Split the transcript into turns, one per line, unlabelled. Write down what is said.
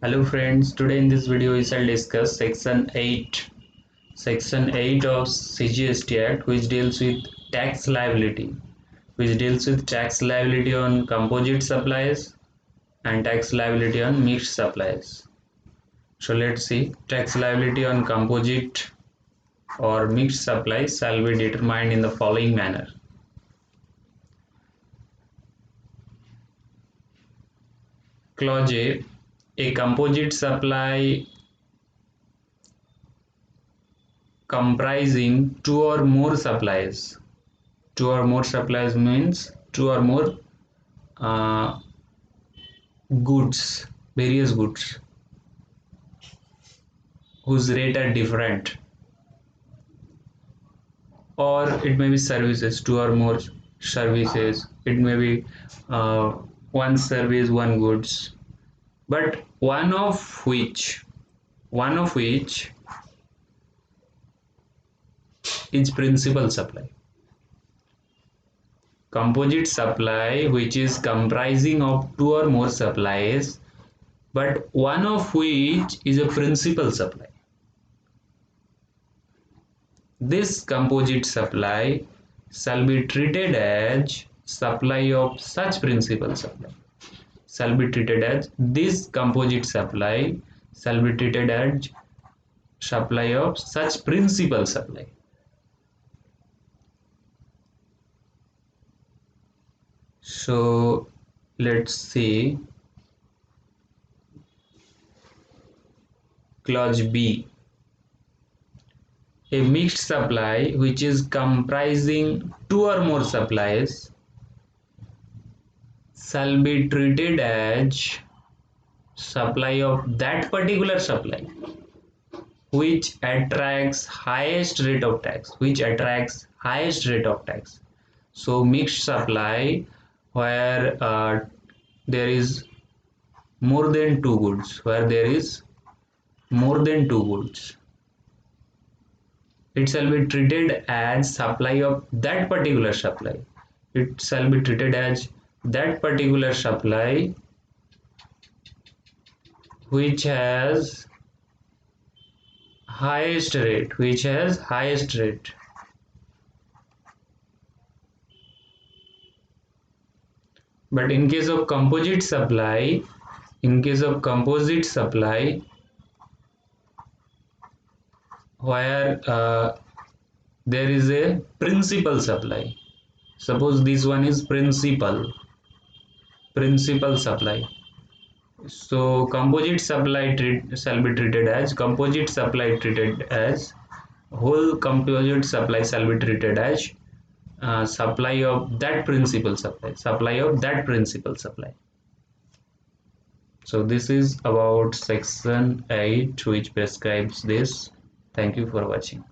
Hello friends, today in this video we shall discuss section 8 of CGST Act, which deals with tax liability on composite supplies and tax liability on mixed supplies. So let's see. Tax liability on composite or mixed supplies shall be determined in the following manner. Clause A composite supply comprising two or more supplies means two or more various goods whose rate are different, or it may be services, two or more services. It may be one service, one goods, but one of which is principal supply. Composite supply which is comprising of two or more supplies, but one of which is a principal supply. This composite supply shall be treated as supply of such principal supply. This composite supply shall be treated as supply of such principal supply. So let's see clause B. A mixed supply which is comprising two or more supplies shall be treated as supply of that particular supply which attracts highest rate of tax. So mixed supply where there is more than two goods, it shall be treated as supply of that particular supply. It shall be treated as that particular supply which has highest rate. But in case of composite supply, where there is a principal supply, suppose this one is principal supply, so composite supply shall be treated as whole composite supply shall be treated as supply of that principal supply. So this is about section 8 which prescribes this. Thank you for watching.